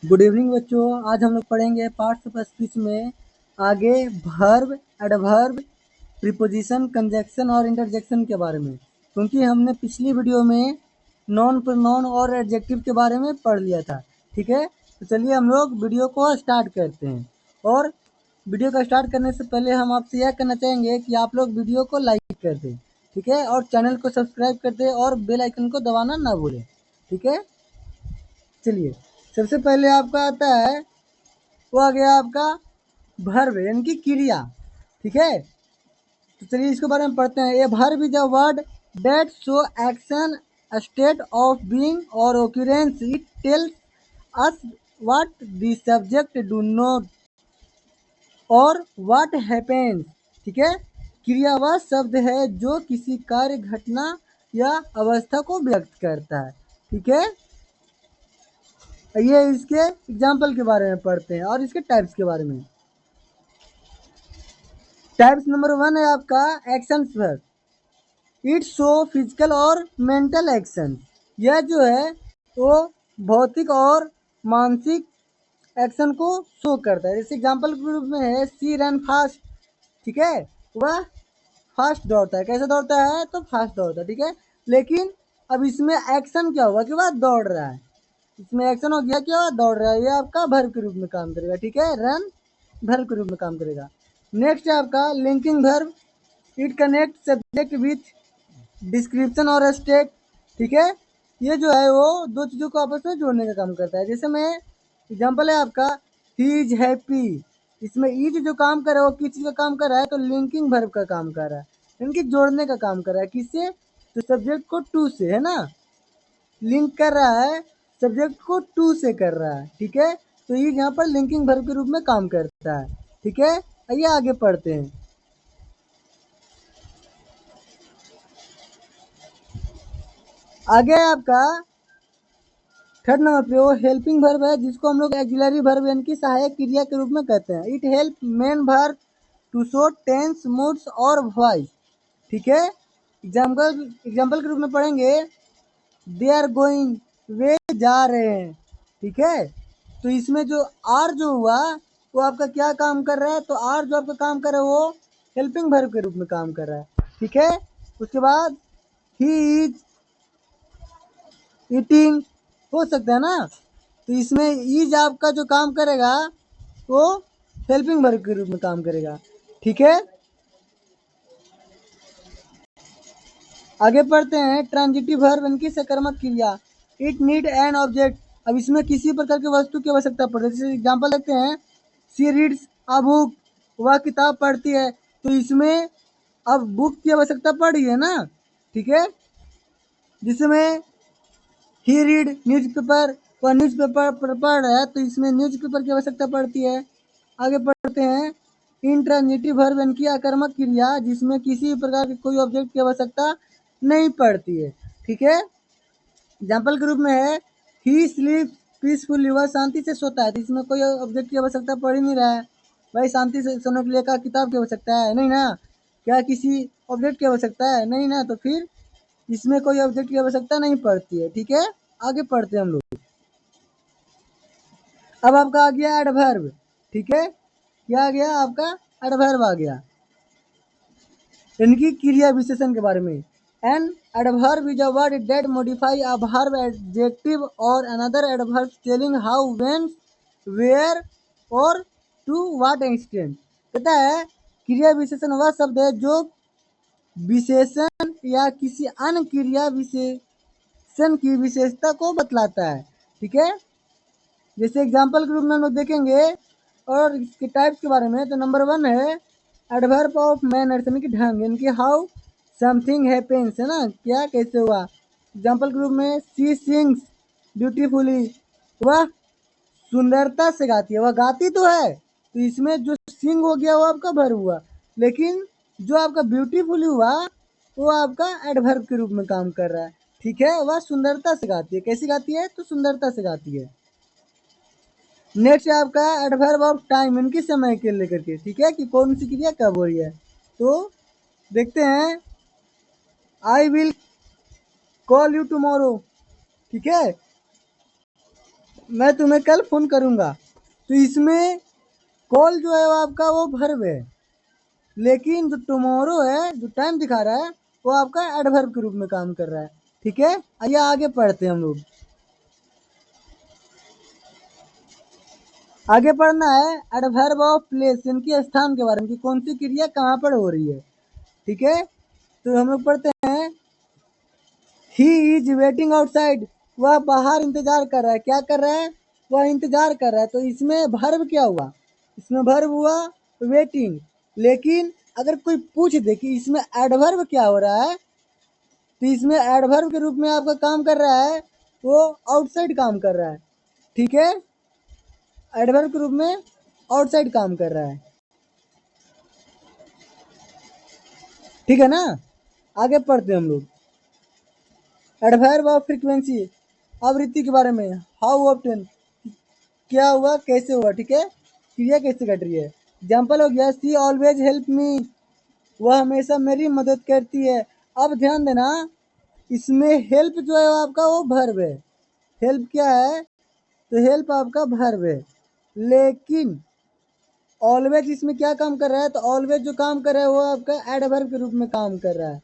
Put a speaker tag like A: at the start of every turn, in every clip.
A: Good evening बच्चों। आज हम लोग पढ़ेंगे पार्ट्स ऑफ स्पीच में आगे वर्ब, एडवर्ब, प्रीपोजिशन, कंजक्शन और इंटरजेक्शन के बारे में, क्योंकि हमने पिछली वीडियो में नॉन प्रोनाउन और एडजेक्टिव के बारे में पढ़ लिया था। ठीक है, तो चलिए हम लोग वीडियो को स्टार्ट करते हैं। और वीडियो को स्टार्ट करने से पहले हम आपसे यह कहना चाहेंगे कि आप लोग वीडियो को लाइक कर दें, ठीक है, और चैनल को सब्सक्राइब कर दें और बेल आइकन को दबाना ना भूलें। ठीक है, चलिए सबसे पहले आपका आता है, वो आ गया आपका वर्ब यानी कि क्रिया। ठीक है, तो चलिए इसके बारे में पढ़ते हैं। A verb is a word that show action, state of being और occurrence. It tells us what the subject do not और व्हाट हैपेंस। ठीक है, क्रिया वह शब्द है जो किसी कार्य, घटना या अवस्था को व्यक्त करता है। ठीक है, ये इसके एग्जाम्पल के बारे में पढ़ते हैं और इसके टाइप्स के बारे में। टाइप्स नंबर 1 है आपका action verb. It show physical और मेंटल एक्शन। यह जो है वो भौतिक और मानसिक एक्शन को शो करता है। जैसे एग्जाम्पल के रूप में है सी रन फास्ट। ठीक है, वह फास्ट दौड़ता है। कैसे दौड़ता है? तो फास्ट दौड़ता है। ठीक है, लेकिन अब इसमें एक्शन क्या हुआ कि वह दौड़ रहा है। इसमें एक्शन हो गया क्या? दौड़ रहा है। ये आपका वर्ब के रूप में काम करेगा। ठीक है, रन वर्ब के रूप में काम करेगा। नेक्स्ट है आपका linking verb. It connect subject with description और स्टेट। ठीक है, ये जो है वो दो चीज़ों को आपस में जोड़ने का काम करता है। जैसे मैं एग्जांपल है आपका ही इज हैप्पी। इसमें इज जो काम कर रहा है वो किस चीज़ का काम कर रहा है? तो लिंकिंग वर्ब का काम कर रहा है, इनकी जोड़ने का काम कर रहा है। किससे? तो सब्जेक्ट को टू से, है ना, लिंक कर रहा है, सब्जेक्ट को टू से कर रहा है। ठीक है, तो ये यहाँ पर लिंकिंग वर्ब के रूप में काम करता है। ठीक है, आइए आगे पढ़ते हैं। आगे है आपका थर्ड नंबर पे वो हेल्पिंग वर्ब है, जिसको हम लोग एक्सिलरी वर्ब यानी कि सहायक क्रिया के रूप में कहते हैं। It help main verb to show tense, moods और वॉइस। ठीक है, एग्जाम्पल के रूप में पढ़ेंगे दे आर गोइंग, वे जा रहे हैं। ठीक है, तो इसमें जो आर जो हुआ वो आपका क्या काम कर रहा है? तो आर जो आपका काम कर रहा है वो हेल्पिंग वर्ब के रूप में काम कर रहा है। ठीक है, उसके बाद ही इज ईटिंग हो सकता है ना, तो इसमें इज आपका जो काम करेगा वो हेल्पिंग वर्ब के रूप में काम करेगा। ठीक है, आगे पढ़ते हैं ट्रांजिटिव वर्ब यानी कि सकर्मक क्रिया। It need an object. अब इसमें किसी प्रकार की वस्तु की आवश्यकता पड़ती है। जैसे एग्जाम्पल लेते हैं सी रीड्स अ बुक, वह किताब पढ़ती है। तो इसमें अब बुक की आवश्यकता पड़ रही है ना। ठीक है, जिसमें ही रीड न्यूज़पेपर, वह न्यूज़पेपर पढ़ रहा है, तो इसमें न्यूज़पेपर की आवश्यकता पड़ती है। आगे पढ़ते हैं इंट्रांजिटिव वर्ब यानी कि आक्रामक क्रिया, जिसमें किसी प्रकार के कोई ऑब्जेक्ट की आवश्यकता नहीं पड़ती है। ठीक है, एग्जाम्पल के रूप में है ही स्लीप पीसफुली, वह शांति से सोता है। तो इसमें कोई ऑब्जेक्ट की आवश्यकता पड़ ही नहीं रहा है। भाई शांति से सोने के लिए क्या किताब की आवश्यकता है? नहीं ना। क्या किसी ऑब्जेक्ट की आवश्यकता है? नहीं ना, तो फिर इसमें कोई ऑब्जेक्ट की आवश्यकता नहीं पड़ती है। ठीक है, आगे पढ़ते हैं हम लोग। अब आपका आ गया एडवर्ब। ठीक है, क्या आ गया आपका? एडवर्ब आ गया, इनकी क्रिया विशेषण के बारे में। An adverb is a word that modify a verb adjective और another adverb telling how, when, where और टू व्हाट एक्सटेंट। कहता है क्रिया विशेषण वह शब्द है जो विशेषण या किसी अन्य क्रिया विशेषण की विशेषता को बतलाता है। ठीक है, जैसे एग्जाम्पल के रूप में हम लोग देखेंगे और इसके टाइप्स के बारे में। तो नंबर 1 है एडवर्ब ऑफ मैनर्स यानी कि ढंग, यानी कि हाउ समथिंग हैपेंस, है ना, क्या कैसे हुआ। एग्जाम्पल के रूप में सी सिंग्स ब्यूटीफुली, वह सुंदरता से गाती है। वह गाती तो है, तो इसमें जो सिंग हो गया वो आपका वर्ब हुआ, लेकिन जो आपका ब्यूटीफुली हुआ वो आपका एडवर्ब के रूप में काम कर रहा है। ठीक है, वह सुंदरता से गाती है। कैसी गाती है? तो सुंदरता से गाती है। नेक्स्ट है आपका एडवर्ब ऑफ टाइम, इनकी समय के लेकर के। ठीक है, कि कौन सी क्रिया कब हो रही है। तो देखते हैं I will call you tomorrow. ठीक है, मैं तुम्हें कल फ़ोन करूँगा। तो इसमें कॉल जो है वो आपका वो वर्ब है, लेकिन जो टुमारो है, जो टाइम दिखा रहा है, वो आपका एडवर्ब के रूप में काम कर रहा है। ठीक है, आइए आगे पढ़ते हैं हम लोग। आगे पढ़ना है एडवर्ब ऑफ प्लेस, इनकी स्थान के बारे में कि कौन सी क्रिया कहाँ पर हो रही है। ठीक है, तो हम लोग पढ़ते हैं ही इज वेटिंग आउटसाइड, वह बाहर इंतजार कर रहा है। क्या कर रहा है? वह इंतजार कर रहा है। तो इसमें वर्ब क्या हुआ? इसमें वर्ब हुआ वेटिंग। लेकिन अगर कोई पूछ दे कि इसमें एडवर्ब क्या हो रहा है, तो इसमें एडवर्ब के रूप में आपका काम कर रहा है वो आउटसाइड काम कर रहा है। ठीक है, एडवर्ब के रूप में आउटसाइड काम कर रहा है। ठीक है ना, आगे पढ़ते हैं हम लोग। एडवर्ब ऑफ फ्रीक्वेंसी, आवृत्ति के बारे में। हाउ ऑफ्टन, क्या हुआ, कैसे हुआ। ठीक है, क्रिया कैसे घट रही है। एग्जाम्पल हो गया सी ऑलवेज हेल्प मी, वह हमेशा मेरी मदद करती है। अब ध्यान देना, इसमें हेल्प जो है आपका वो वर्ब है। हेल्प क्या है? तो हेल्प आपका वर्ब है। लेकिन ऑलवेज इसमें क्या काम कर रहा है? तो ऑलवेज जो काम कर रहा है वो आपका एडवर्ब के रूप में काम कर रहा है।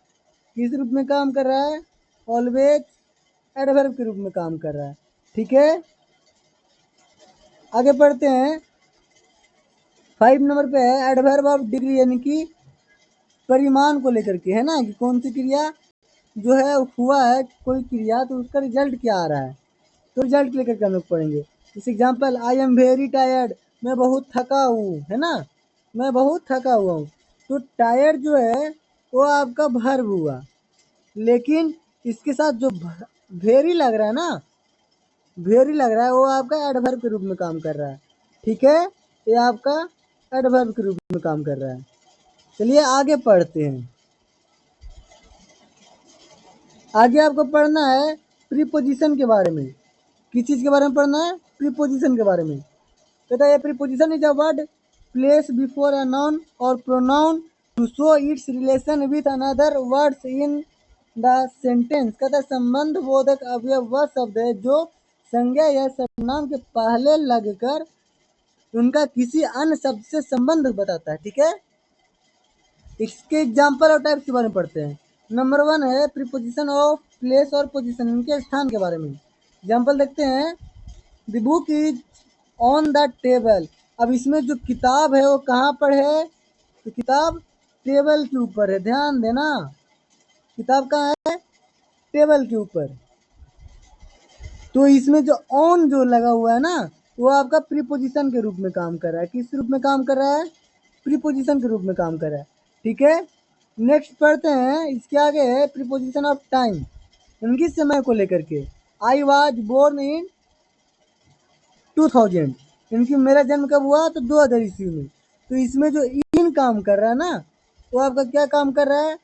A: किस रूप में काम कर रहा है? ऑलवेज एडवर्ब के रूप में काम कर रहा है। ठीक है, आगे पढ़ते हैं। 5 नंबर पे है एडवर्ब ऑफ डिग्री, यानी कि परिमाण को लेकर के, है ना, कि कौन सी क्रिया जो है हुआ है कोई क्रिया, तो उसका रिजल्ट क्या आ रहा है। तो रिजल्ट लेकर के हम लोग पढ़ेंगे। जैसे example, I am very tired, मैं बहुत थका हूँ, है ना, मैं बहुत थका हुआ हूँ। तो टायर्ड जो है वो आपका वर्ब हुआ, लेकिन इसके साथ जो वेरी लग रहा है ना, वेरी लग रहा है, वो आपका एडवर्ब के रूप में काम कर रहा है। ठीक है, ये आपका एडवर्ब के रूप में काम कर रहा है। चलिए आगे पढ़ते हैं। आगे आपको पढ़ना है प्रीपोजिशन के बारे में। किस चीज़ के बारे में पढ़ना है? प्रीपोजिशन के बारे में। कहता है preposition is a word place before a noun और pronoun to show its relation with another words in the sentence. कहता है संबंध बोधक अवयव वह शब्द है जो संज्ञा या सर्वनाम के पहले लगकर उनका किसी अन्य शब्द से संबंध बताता है। ठीक है, इसके एग्जाम्पल और टाइप्स के बारे में पढ़ते हैं। नंबर 1 है प्रीपोजिशन ऑफ प्लेस और पोजिशन, इनके स्थान के बारे में। एग्जाम्पल देखते हैं, the book is on the table. अब इसमें जो किताब है वो कहाँ पर है? तो किताब टेबल के ऊपर है। ध्यान देना, किताब कहाँ है? टेबल के ऊपर। तो इसमें जो ऑन जो लगा हुआ है ना, वो आपका प्रीपोजिशन के रूप में काम कर रहा है। किस रूप में काम कर रहा है? प्रीपोजिशन के रूप में काम कर रहा है। ठीक है, नेक्स्ट पढ़ते हैं। इसके आगे है प्रीपोजिशन ऑफ टाइम, इनकी समय को लेकर के। आई वॉज बोर्न इन 2000, इनकी मेरा जन्म कब हुआ? तो 2000 ईस्वी में। तो इसमें जो इन काम कर रहा है ना, वो आपका क्या काम कर रहा है?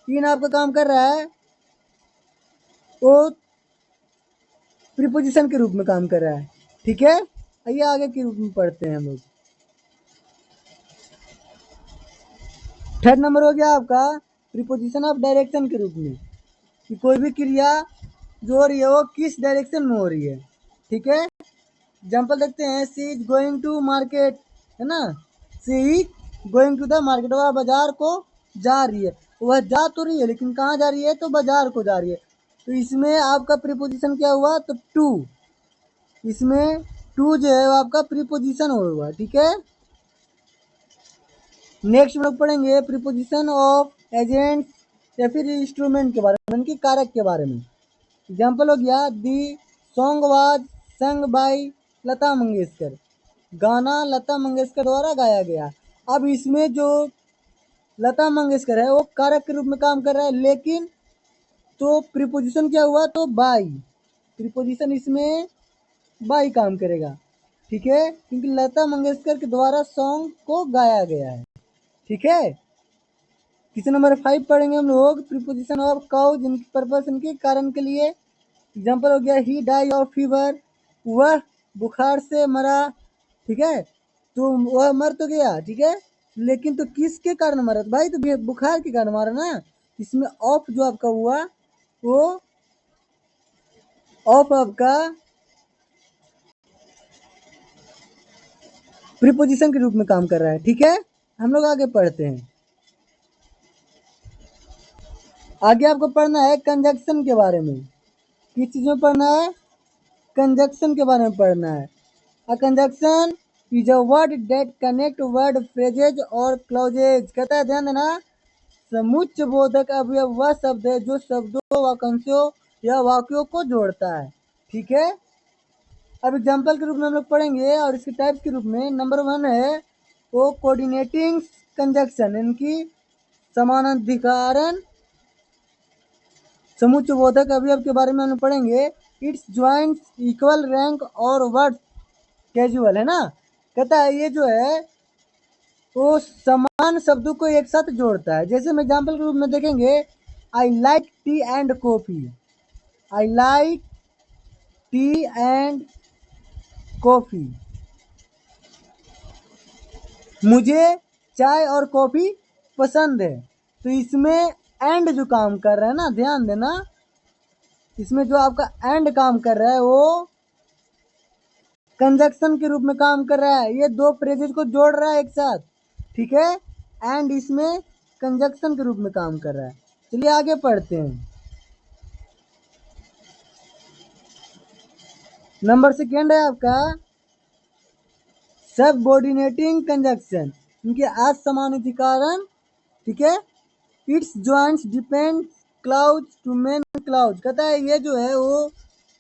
A: इन आपका काम कर रहा है वो प्रीपोजिशन के रूप में काम कर रहा है। ठीक है, आइए आगे के रूप में पढ़ते हैं हम लोग। 3rd नंबर हो गया आपका प्रीपोजिशन ऑफ डायरेक्शन के रूप में, कि कोई भी क्रिया जो हो रही है वो किस डायरेक्शन में हो रही है। ठीक है, एग्जाम्पल देखते हैं, she is going to market, है ना, she is going to the market, वह बाजार को जा रही है। वह जा तो रही है लेकिन कहाँ जा रही है? तो बाजार को जा रही है। तो इसमें आपका प्रीपोजिशन क्या हुआ? तो टू। इसमें टू जो है वो आपका प्रीपोजिशन हुआ। ठीक है, नेक्स्ट हम लोग पढ़ेंगे प्रीपोजिशन ऑफ एजेंट्स या फिर इंस्ट्रूमेंट के बारे में, उनकी कारक के बारे में। एग्जाम्पल हो गया, the song was sung by Lata Mangeshkar, गाना लता मंगेशकर द्वारा गाया गया। अब इसमें जो लता मंगेशकर है वो कारक के रूप में काम कर रहा है, लेकिन तो प्रीपोजिशन क्या हुआ? तो बाई, प्रीपोजिशन इसमें बाई काम करेगा। ठीक है, क्योंकि लता मंगेशकर के द्वारा सॉन्ग को गाया गया है। ठीक है, किसी नंबर 5 पढ़ेंगे हम लोग प्रीपोजिशन ऑफ काउ, जिनकी पर्पस इनके कारण के लिए। एग्जाम्पल हो गया, ही डाई ऑफ फीवर, वह बुखार से मरा। ठीक है, तो वह मर तो गया, ठीक है, लेकिन तो किसके कारण मरा? तो भाई तो बुखार के कारण मारा ना। इसमें ऑफ जो आपका हुआ वो ऑफ आपका प्रीपोजिशन के रूप में काम कर रहा है। ठीक है, हम लोग आगे पढ़ते हैं। आगे आपको पढ़ना है कंजक्शन के बारे में। किस चीज में पढ़ना है? कंजक्शन के बारे में पढ़ना है। A conjunction is a word that connect word phrases और क्लॉजेज। कहता है ध्यान देना, समुच्चय बोधक अवयव वह शब्द है जो शब्दों, वाक्यांशों या वाक्यों को जोड़ता है। ठीक है, अब एग्जाम्पल के रूप में हम लोग पढ़ेंगे और इसके टाइप्स के रूप में नंबर 1 है वो कोऑर्डिनेटिंग कंजक्शन, इनकी समानाधिकारण समुच्चय बोधक अवयव के बारे में हम लोग पढ़ेंगे। इट्स ज्वाइंट इक्वल रैंक और वर्ड कैजुअल, है ना। कहता है ये जो है वो समान शब्दों को एक साथ जोड़ता है। जैसे हम एग्जाम्पल के रूप में देखेंगे, I like T and coffee. I like T and coffee, मुझे चाय और कॉफी पसंद है। तो इसमें एंड जो काम कर रहा है ना, ध्यान देना, इसमें जो आपका एंड काम कर रहा है वो कंजक्शन के रूप में काम कर रहा है। ये दो फ्रेजेस को जोड़ रहा है एक साथ। ठीक है, एंड इसमें कंजक्शन के रूप में काम कर रहा है। चलिए आगे पढ़ते हैं। नंबर 2 है आपका सबऑर्डिनेटिंग कंजक्शन, इनके आज समानाधिकरण। ठीक है, it's joints depend clause to main clause. कहता है ये जो है वो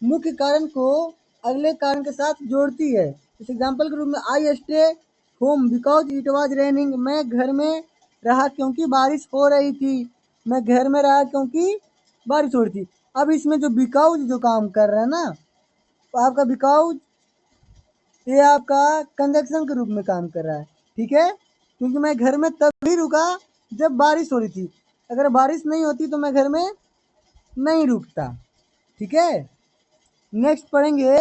A: मुख्य कारण को अगले कारण के साथ जोड़ती है। इस एग्जाम्पल के रूप में, I stay home because it was raining. मैं घर में रहा क्योंकि बारिश हो रही थी। मैं घर में रहा क्योंकि बारिश हो रही थी। अब इसमें जो बिकॉज जो काम कर रहा है ना, तो आपका बिकॉज ये आपका कंजक्शन के रूप में काम कर रहा है। ठीक है, क्योंकि मैं घर में तभी रुका जब बारिश हो रही थी। अगर बारिश नहीं होती तो मैं घर में नहीं रुकता। ठीक है, नेक्स्ट पढ़ेंगे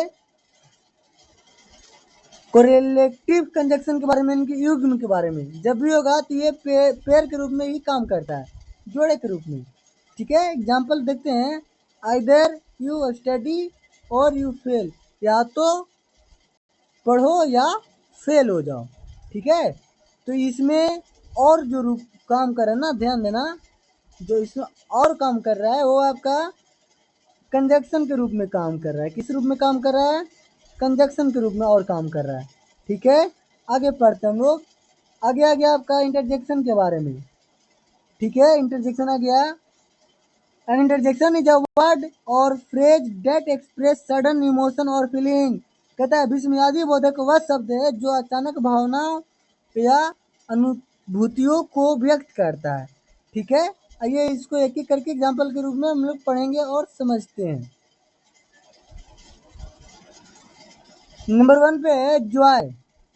A: कोरिलेटिव कंजक्शन के बारे में, इनके युग्म के बारे में। जब भी होगा तो ये पेयर के रूप में ही काम करता है, जोड़े के रूप में। ठीक है, एग्जाम्पल देखते हैं, आइदर यू स्टडी और यू फेल, या तो पढ़ो या फेल हो जाओ। ठीक है, तो इसमें और जो रूप काम कर रहा है ना, ध्यान देना, जो इसमें और काम कर रहा है वो आपका कंजक्शन के रूप में काम कर रहा है। किस रूप में काम कर रहा है? कंजक्शन के रूप में और काम कर रहा है। ठीक है, आगे पढ़ते हैं हम लोग। आगे आ गया आपका इंटरजेक्शन के बारे में। ठीक है, इंटरजेक्शन आ गया। An interjection is a word और phrase that express sudden emotion और फीलिंग। कहता है विस्मयादी बोधक वह शब्द है जो अचानक भावनाओं या अनुभूतियों को व्यक्त करता है। ठीक है, आइए इसको एक एक करके एग्जाम्पल के रूप में हम लोग पढ़ेंगे और समझते हैं। नंबर 1 पे है जॉय,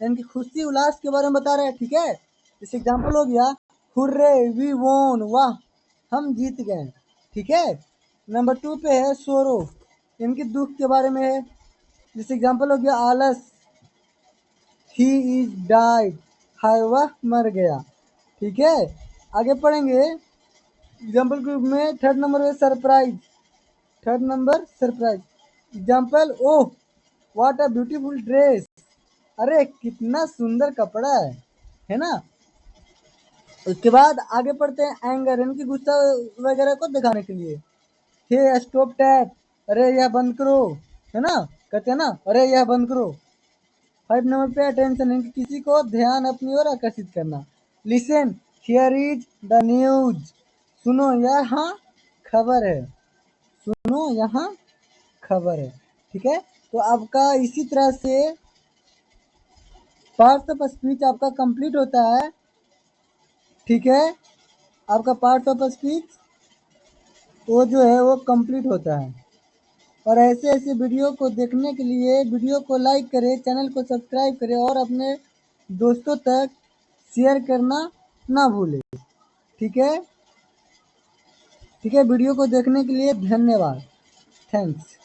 A: यानी कि खुशी उल्लास के बारे में बता रहे हैं। ठीक है, जैसे एग्जाम्पल हो गया हुर्रे वी वोन, वाह हम जीत गए। ठीक है, नंबर 2 पे है सोरो, इनके दुख के बारे में है। जैसे एग्जाम्पल हो गया आलस, ही इज डाइड, हाय वह मर गया। ठीक है, आगे पढ़ेंगे एग्जाम्पल के रूप में। थर्ड नंबर है surprise, third number surprise. Example, oh what a beautiful dress, अरे कितना सुंदर कपड़ा है ना। उसके बाद आगे पढ़ते हैं एंगर, इनकी गुस्सा वगैरह को दिखाने के लिए। हे स्टॉप टैप, अरे यह बंद करो, है ना, कहते हैं ना, अरे यह बंद करो। 5 नंबर पे अटेंशन, इनकी किसी को ध्यान अपनी ओर आकर्षित करना। Listen, here is the news, सुनो यहाँ खबर है, सुनो यहाँ खबर है। ठीक है, तो आपका इसी तरह से पार्ट्स ऑफ स्पीच आपका कंप्लीट होता है। ठीक है, आपका पार्ट ऑफ स्पीच वो जो है वो कंप्लीट होता है। और ऐसे ऐसे वीडियो को देखने के लिए वीडियो को लाइक करें, चैनल को सब्सक्राइब करें और अपने दोस्तों तक शेयर करना ना भूलें। ठीक है, ठीक है, वीडियो को देखने के लिए धन्यवाद, थैंक्स।